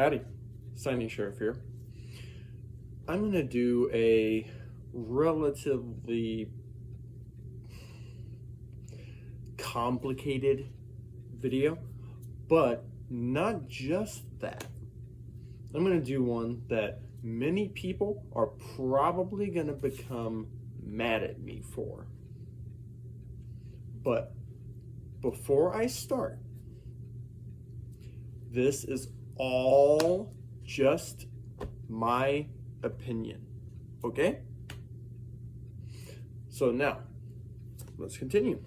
Howdy, Signing Sheriff here. I'm going to do a relatively complicated video, but not just that. I'm going to do one that many people are probably going to become mad at me for. But before I start, this is all just my opinion, okay? So now, let's continue.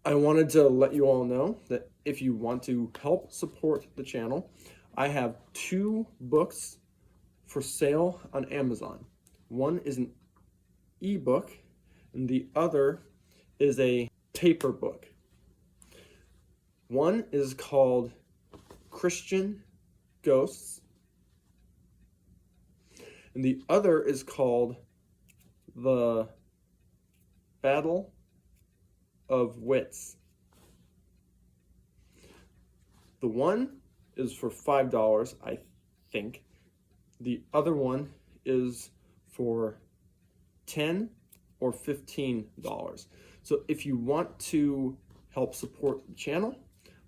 I wanted to let you all know that if you want to help support the channel, I have 2 books for sale on Amazon. One is an ebook and the other is a paper book. One is called Christian Ghosts and the other is called The Battle of Wits. The one is for $5, I think. The other one is for $10 or $15. So if you want to help support the channel,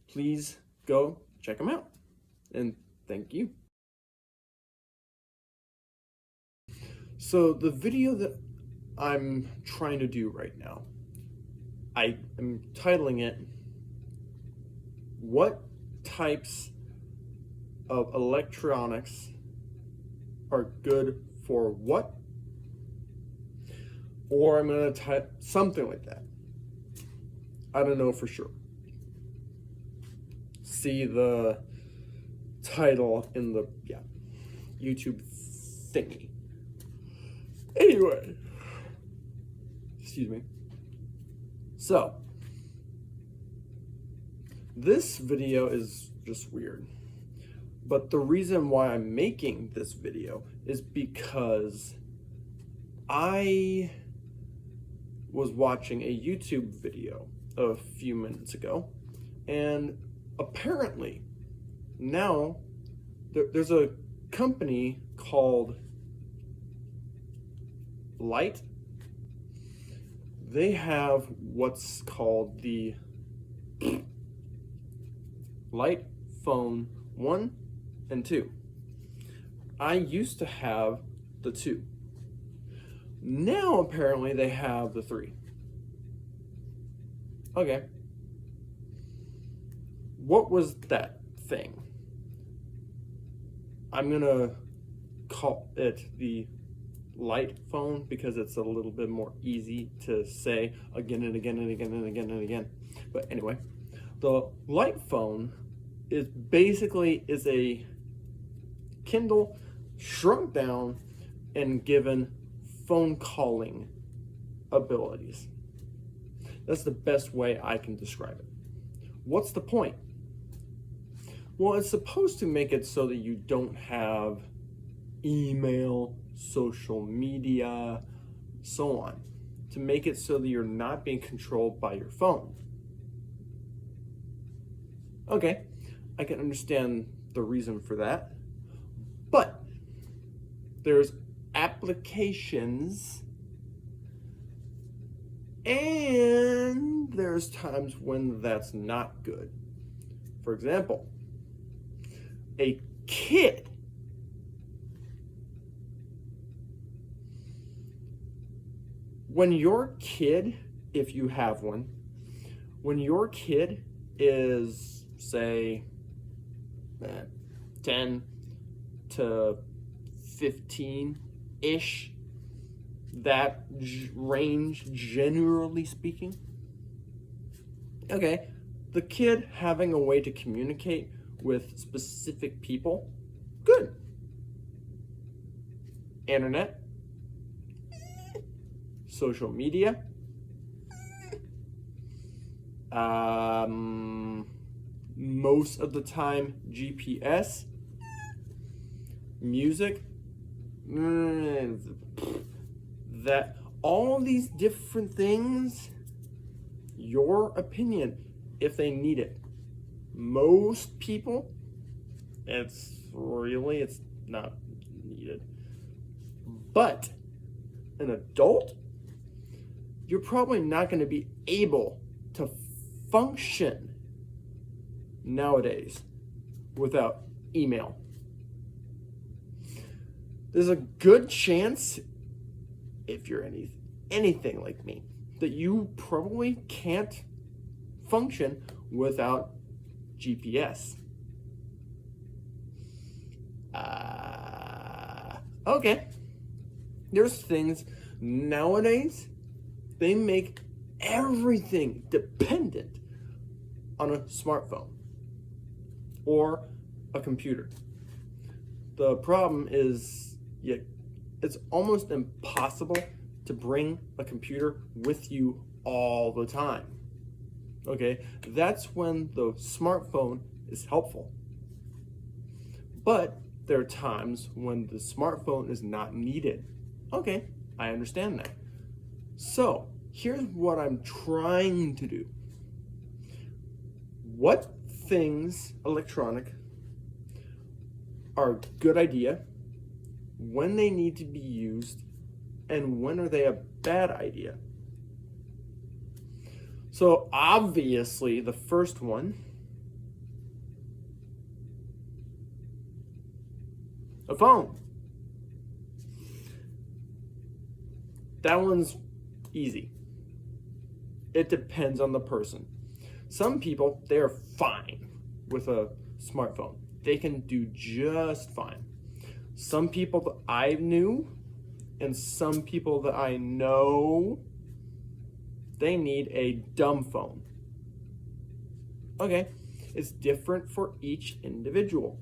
please go check them out. And thank you. So the video that I'm trying to do right now, I am titling it, What Types of Electronics Are Good for What? Or I'm going to type something like that. I don't know for sure. See the title in the YouTube thingy. Anyway, excuse me. So, this video is just weird, but the reason why I'm making this video is because I was watching a YouTube video a few minutes ago, and apparently now there's a company called Light. They have what's called the Light Phone 1 and 2. I used to have the 2. Now apparently they have the 3. Okay. What was that thing? I'm gonna call it the Light Phone because it's a little bit more easy to say again and again and again and again and again. But anyway, the Light Phone is basically a Kindle shrunk down and given phone calling abilities. That's the best way I can describe it. What's the point? Well, it's supposed to make it so that you don't have email, social media, so on, to make it so that you're not being controlled by your phone. Okay, I can understand the reason for that, but there's applications and there's times when that's not good. For example, a kid when your kid, if you have one, when your kid is, say, 10 to 15-ish, that range, generally speaking. Okay, the kid having a way to communicate with specific people, good. Internet, social media, most of the time GPS, music, that all these different things, your opinion, if they need it. Most people, it's not needed. But an adult, you're probably not going to be able to function nowadays without email. There's a good chance, if you're anything like me, that you probably can't function without GPS. Okay. There's things nowadays, they make everything dependent on a smartphone or a computer. The problem is, it's almost impossible to bring a computer with you all the time. Okay, that's when the smartphone is helpful. But there are times when the smartphone is not needed. Okay, I understand that. So, here's what I'm trying to do. What things, electronic, are a good idea, when they need to be used, and when are they a bad idea? So obviously the first one, a phone. That one's easy. It depends on the person. Some people, they're fine with a smartphone. They can do just fine. Some people that I knew and some people that I know, they need a dumb phone. Okay, it's different for each individual.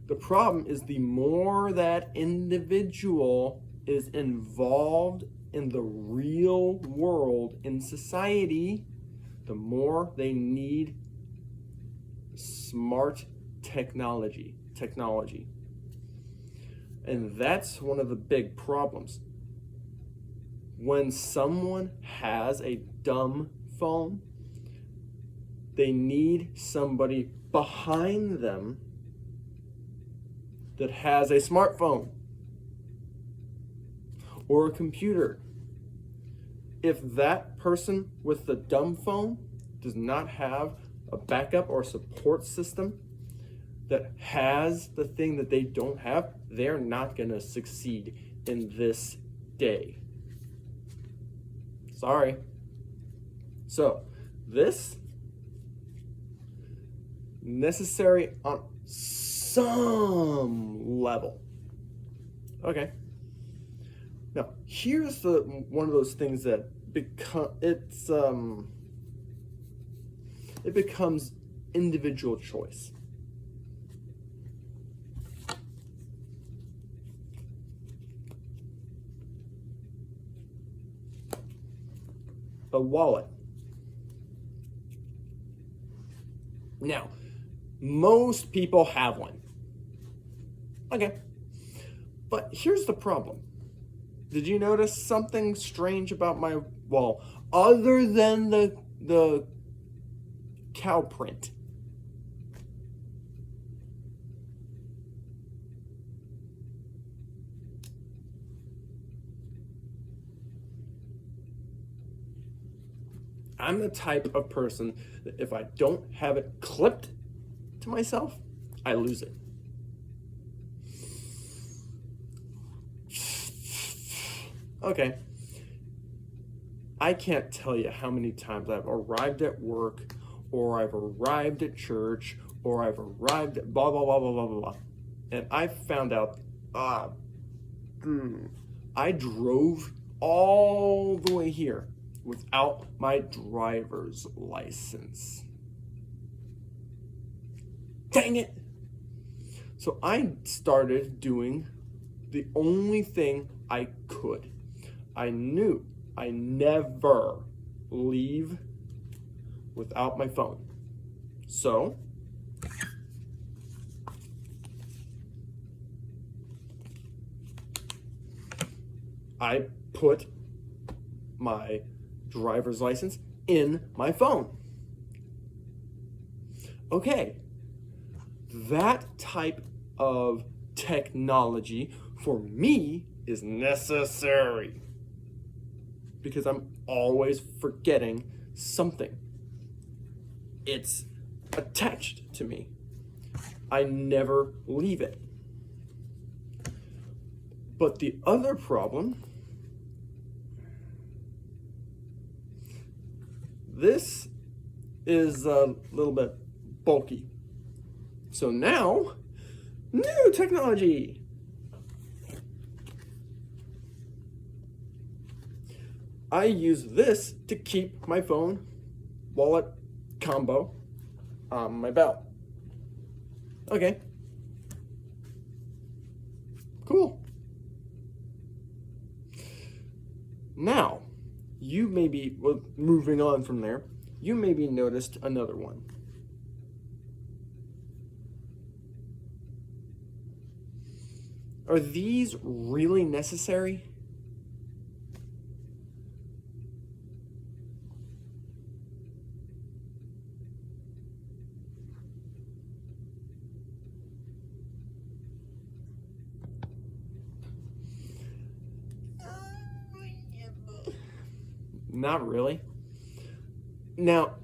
The problem is the more that individual is involved in the real world, in society, the more they need smart technology. And that's one of the big problems. When someone has a dumb phone, they need somebody behind them that has a smartphone or a computer. If that person with the dumb phone does not have a backup or support system that has the thing that they don't have, they're not going to succeed in this day. Sorry. So, this necessary on some level. Okay. Now, here's one of those things that it becomes individual choice. A wallet. Now, most people have one. Okay. But here's the problem. Did you notice something strange about my wall other than the cow print? I'm the type of person that if I don't have it clipped to myself, I lose it. Okay. I can't tell you how many times I've arrived at work, or I've arrived at church, or I've arrived at blah, blah, blah, blah, blah, blah, blah. And I found out, I drove all the way here without my driver's license. Dang it! So I started doing the only thing I could. I knew I never leave without my phone. So I put my driver's license in my phone. Okay, that type of technology for me is necessary because I'm always forgetting something. It's attached to me. I never leave it. But the other problem, this is a little bit bulky. So now, new technology. I use this to keep my phone, wallet combo on my belt. Okay. Cool. Now, you maybe, well, moving on from there, you maybe noticed another one. Are these really necessary? Not really. Now,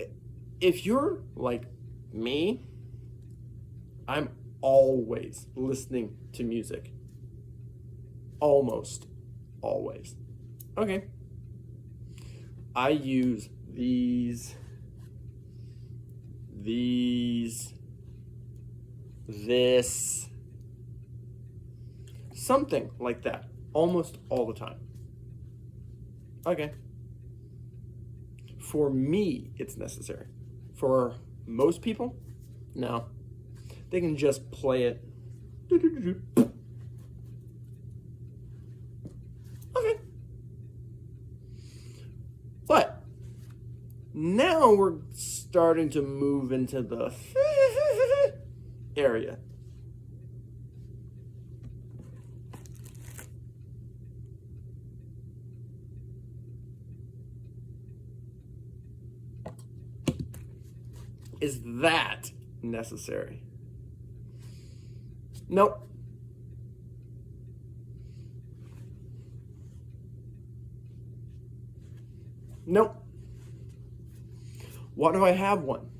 if you're like me, I'm always listening to music. Almost always. Okay. I use these, this, something like that, almost all the time. Okay. For me, it's necessary. For most people, no. They can just play it. Okay. But now we're starting to move into the area. Is that necessary? Nope. Nope. Why do I have one?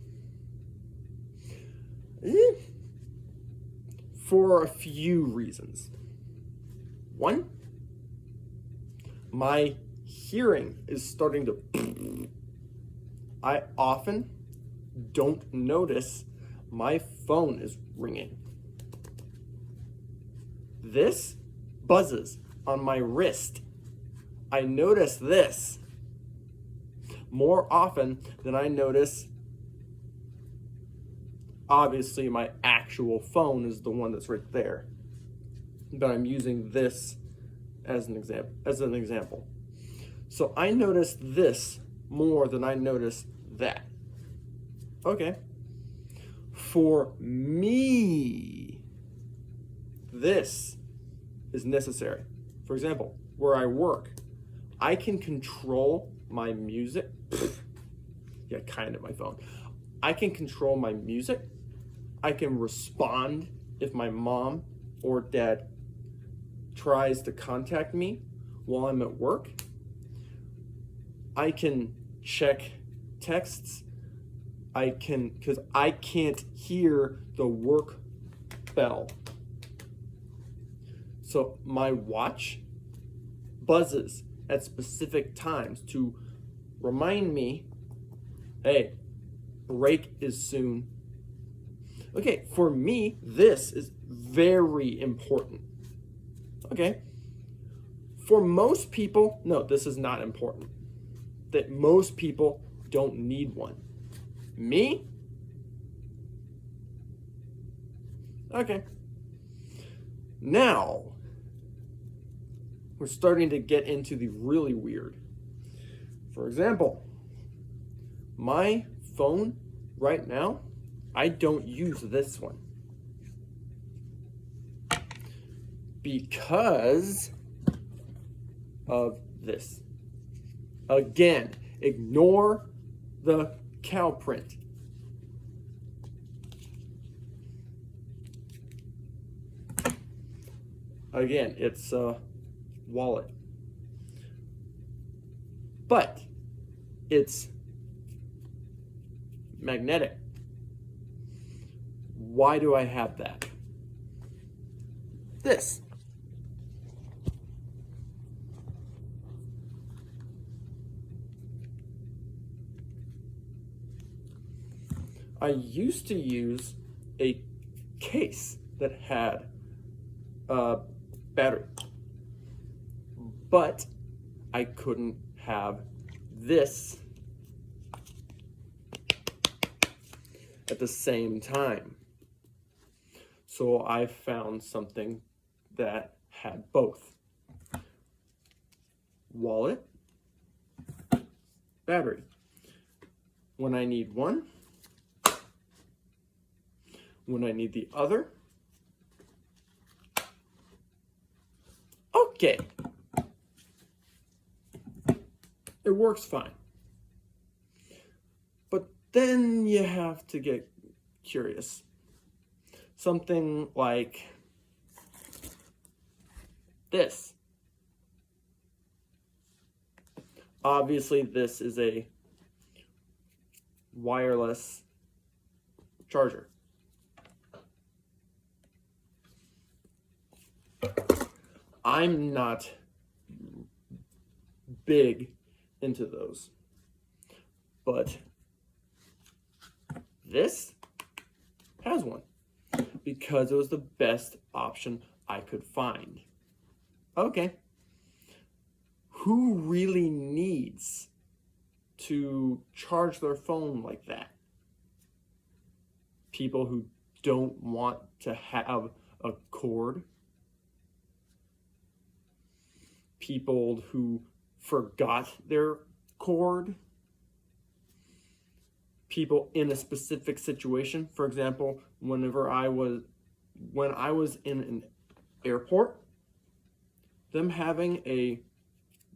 For a few reasons. One, my hearing is starting to. I often don't notice my phone is ringing. This buzzes on my wrist. I notice this more often than I notice. Obviously, my actual phone is the one that's right there, but I'm using this as an example. So I notice this more than I notice that. Okay. For me, this is necessary. For example, where I work, I can control my music. Yeah, kind of my phone. I can control my music. I can respond if my mom or dad tries to contact me while I'm at work. I can check texts. Because I can't hear the work bell. So my watch buzzes at specific times to remind me, hey, break is soon. Okay, for me, this is very important. Okay, For most people, no, this is not important. That most people don't need one. Me? Okay. Now, we're starting to get into the really weird. For example, my phone right now, I don't use this one. Because of this. Again, ignore the cow print. Again, it's a wallet. But it's magnetic. Why do I have that? This. I used to use a case that had a battery, but I couldn't have this at the same time. So I found something that had both. Wallet, battery. When I need one, when I need the other, okay. It works fine. But then you have to get curious. Something like this. Obviously, this is a wireless charger. I'm not big into those, but this has one because it was the best option I could find. Okay. Who really needs to charge their phone like that? People who don't want to have a cord. People who forgot their cord. People in a specific situation. For example, when I was in an airport, them having a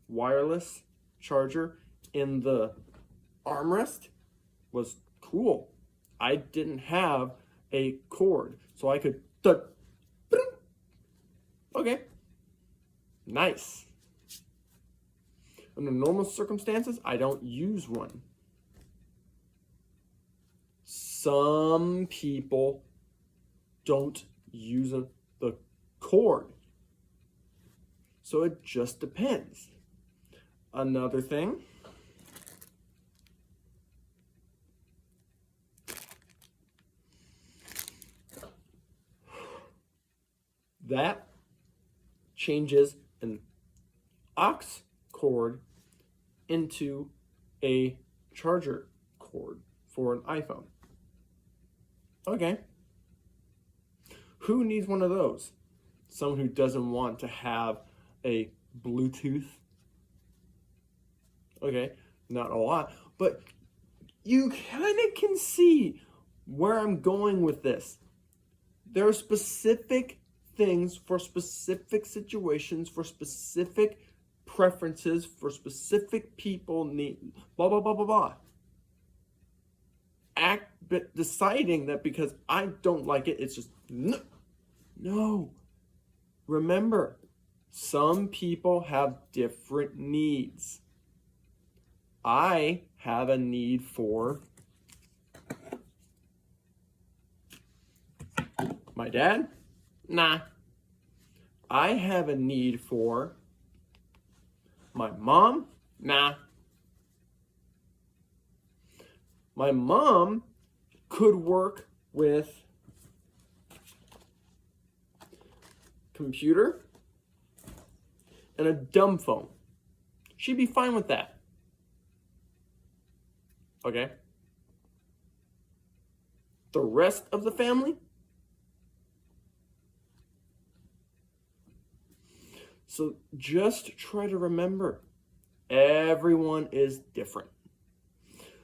wireless charger in the armrest was cool. I didn't have a cord, so I could okay, nice. Under normal circumstances, I don't use one. Some people don't use the cord. So it just depends. Another thing, that changes an aux cord into a charger cord for an iPhone. Okay. Who needs one of those? Someone who doesn't want to have a Bluetooth. Okay, not a lot, but you kind of can see where I'm going with this. There are specific things for specific situations, for specific preferences, for specific people need, blah, blah, blah, blah, blah. Deciding that because I don't like it, it's just, no. Remember, some people have different needs. I have a need for my dad? Nah. I have a need for my mom? Nah. My mom could work with computer and a dumb phone. She'd be fine with that. Okay? The rest of the family? So just try to remember, everyone is different.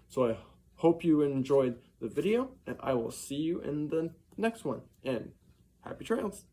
So I hope you enjoyed the video, and I will see you in the next one. And happy trails.